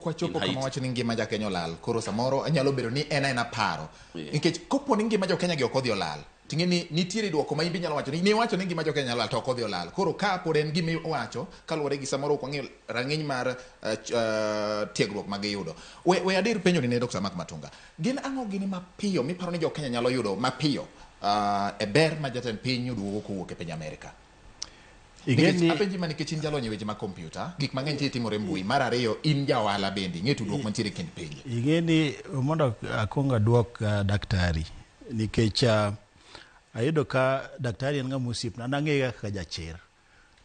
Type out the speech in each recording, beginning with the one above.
Kwachopo kama wacho ni ngima ja Kenya olal, koro samoro anyalo bedo ni ena paro. Nikech kopo ni ngima jo Kenya gi ok odhi olal, ting'eni nitiere duoko ma imbi nyalo wacho ni wacho ni ngima jo Kenya olal to ok odhi olal. Koro ka pod en gima iwacho kaluwore gi samoro ok wang'eyo rang'iny mar tiegruok ma giyudo. We adir penjo ni ne Dr. Matunga. Gin ang'o gini mapiyo miparo ni jo Kenya nyalo yudo mapiyo e ber ma jatend piny yudo kowuok e piny Amerka? Apenji mani nikech in jalony e weche mag kompyuta, gik mang'eny tie timore mbui. Mar ariyo, in jaohala bende, ing'e tudruok mantiere kind pinje. Ing'eni mondo akwong adwok daktari, nikech ayudo ka daktari en ng'ama osiepna, nang'eye kaka jachir.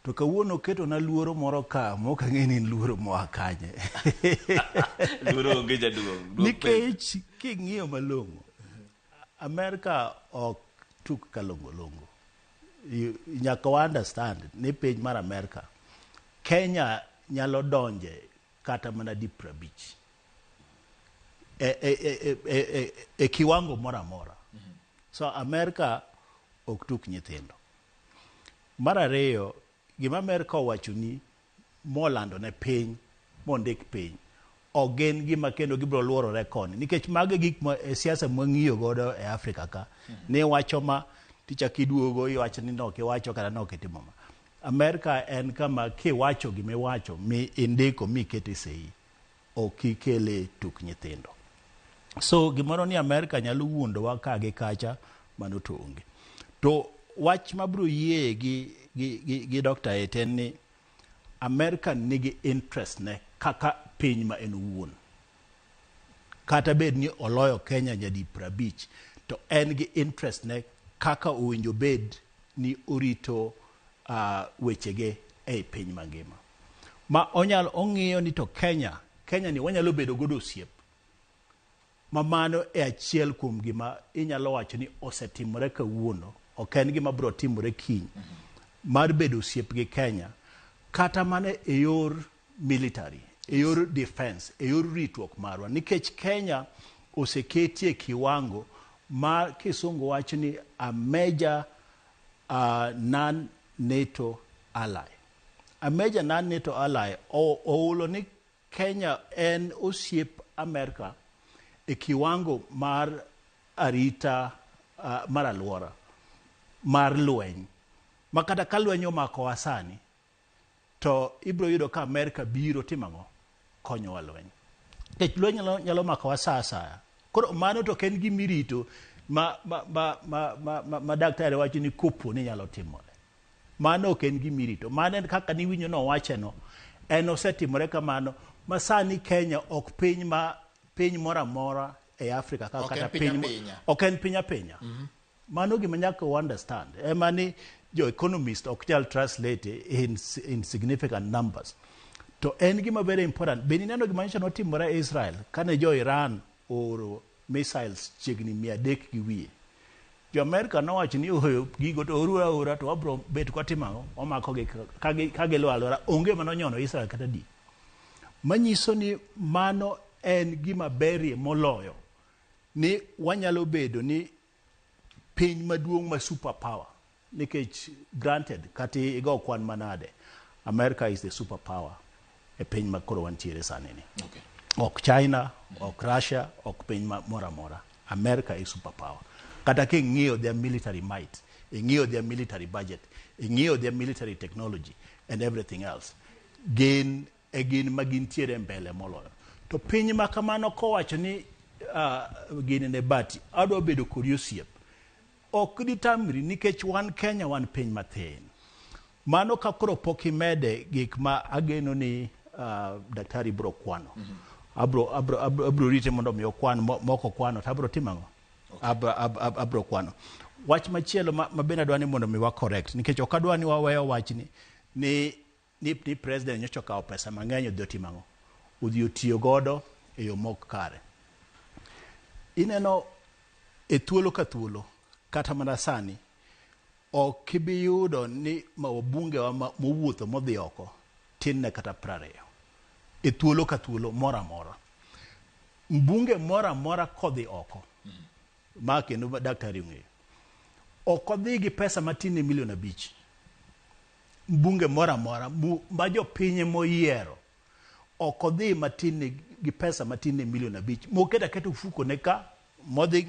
To kawuono ketona luoro moro ka, mok ang'e ni luoro moa kanye. Luoro onge jaduong'. Nikech king'iyo malong'o, Amerka ok tuk kalong'o. Nyaka wa understand ni piny mar Amerka, Kenya nyalo donje kata mana di 50 e kiwango mora mora. So Amerka ok tuk nyithindo. Mar ariyo, gima Amerka owacho ni molando ne piny, mondik piny, ogen gima kendo gibro luorore koni. Nikech mage gik ma siasa mwang'iyo godo e Afrika ka, ni wacho ma ticha kiduogo iwacho ni no kiwacho kata no kitimo ma. Amerka en kama kiwacho gimiwacho mi indiko mi kete sei, okikele tuk nyithindo. So gimoro ni Amerka nyalo wuondowa ka gi kacha mano to onge. To wach mabro yie gi Dr. Eten ni Amerka nigi interest ne kaka piny ma en wuon. Kata bed ni oloyo Kenya nyadi 50, to en gi interest ne kaka owinjo bed ni orito wechege e piny mangima. Ma ong'iyo ni to Kenya ni wanyalo bedo godo osiep. Ma mano e achiel kuom gima inyalo wacho ni osetimore kawuono, ok en gima bro timore kiny, mar bedo osiep gi Kenya, kata mana e yor military, e yor defense, e yor ritruok marwa. Nikech Kenya oseketie kiwango ma kisungu wacho ni a major non-NATO ally. A major non-NATO ally oulo ni Kenya en osiep Amerka e kiwango mar arita mar alwora, mar lweny. Makata ka lweny omako wasani, to ibro yudo ka Amerka biro timang'o konyo wa lweny. Kech lweny nyalo mako wasa asaya. Koro mano to ken gimirito ma daktari wacho ni kopo ni nyalo timore. Mano ken gimirito. Mano kaka ni winyo no wache no, en osetimore kamano. Masani Kenya ok piny mora mora e Afrika kata piny ok en pinya penya. Mano gima nyaka understand. Mani jo economist ok nyal translate in significant numbers. To en gima very important. Beni neno gima nyicha notimore e Israel kane jo Iran oro missiles chiegni 300 gi wiye. Jo Amerika nowacho ni oyo gigo to ora to wabro bet kwa timang'o omako gi kage lo alora onge mano nyono Israel kata di. Manyiso ni mano en gima berie moloyo ni wanyalo bedo ni piny maduong' ma super power. Nikech granted kati igo kwan manade, America is the super power e piny makoro wantiere sani ni. Okay. Ok China, ok Russia, ok piny mora mora. America is super power. Kata ki ng'iyo their military might, ng'iyo their military budget, ng'iyo their military technology and everything else. Gin magintiere mbele moloyo. To piny makamano kowacho ni gin ne bati, adwa bedo kodi osiep. Ok ditamri nikech wan Kenya wan piny mathin. Mano kakoro pokimede gik ma ageno ni daktari bro kwano. Abro rite mondo mi okwano moko kwano tabro timang'o. Abro kwano. Wach machielo mabena dwani mondo mi wa correct nikech ok adwani waweyo wachni ni president nyocha kawo pesa mang'eny odhi timang'o. Udhi otiyo godo e yo mok kare. Ineno e thuolo ka thuolo kata mana sani ok ibi yudo ni wabunge wa mowuotho modhi oko tinne kata 20 e thuolo ka thuolo mora mora. Mbunge mora mora kodhi oko ma kendo daktari ng'eyo ok odhi gi pesa matin milion 5. Mbunge mora mora ma jo pinye moyiero okodhi matin gi pesa matin milion 5 moketa keto fuko ne ka modhi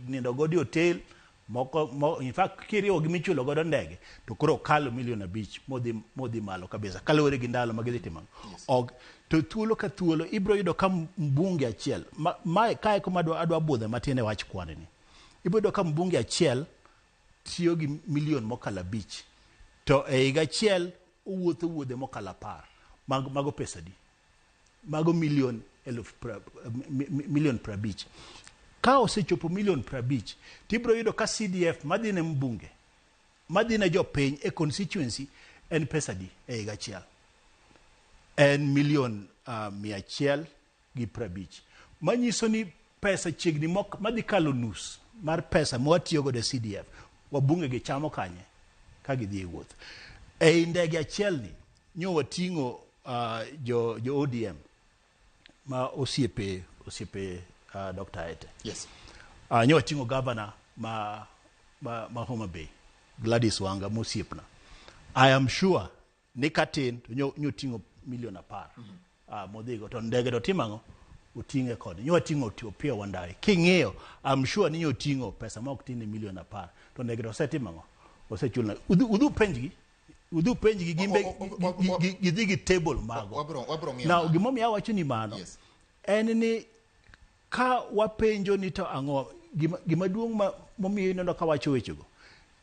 nindo godi hotel moko in fact kiriwo gi michulo godo ndege to koro kalo milion 5 modhi malo kabisa kalore gi ndalo magidhi timo og to thuolo ka thuolo ibro yudo ka mbunge achiel ma kae kuma adwa budhe matin e wach kwane ni ibro yudo ka mbunge achiel tiyo gi milion mokalo 5 to e higa achiel wuodhe mokalo 10 mago pesa di mago milion 50 ka osechopo milion 50 tibro yudo ka CDF madhine mbunge madhine jopiny e constituency en pesa di e higa achiel en milion 150 manyiso ni pesa chiegni madhi kalo nus mar pesa mwatiyo godo CDF wabunge gi chamo kanye ka gidhi e wuoth e ndege achiel ni nyo wating'o jo ODM ma osiepe Dr. Ete. Yes. Nyo wating'o governor ma Homa Bay, Gladys Wanga mosiepna. I am sure ni katin nyo ting'o milion 10. Modhigo to ndege to timang'o uting'e kod. Nyo wating'o Ethiopia Wandayi. King'eyo I'm sure ni nyo ting'o pesa ma ok tin milion 10. To ndege to osetimang'o osechulna. Udhu penjgi gimbe gidhi gi table mago. Now gimomiyo awacho ni mano. Yes. En ni ka wapenjo ni to ang'o gima duong' momiyo ineno ka wacho wechego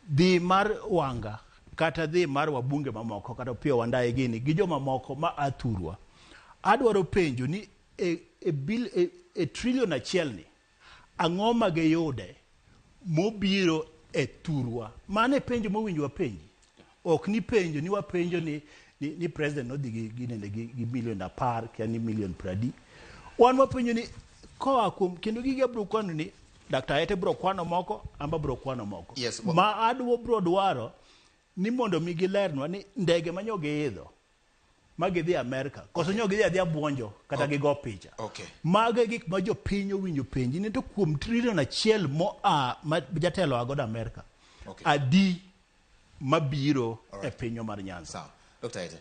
dhi mar Wanga kata dhi mar wabunge mamoko kata Opiyo Wandayi gini gi joma moko ma athurwa adwaro penjo ni e trillion achiel ni ang'o ma giyude mobiro e thurwa mane penjo mowinjo wapenji ok ni penjo ni wapenjo ni president nodhi gi milion 10 kia ni milion 50 wan wapenjo ni koa kuom kendo gige bro kwano ni Dr. Ete bro kwano moko amba bro kwano moko yes, ma adwo bro dwaro ni mondo mi gilernwa ni ndege manyo giidho magidhi Amerka koso nyo gidhi adhi buonjo kata gigo picha mage gik ma jopiny owinjo penji ni to kuom trillion achiel ma jatelo agodo Amerka adi mabiro e pinyo mar Nyanza. Dr. Ete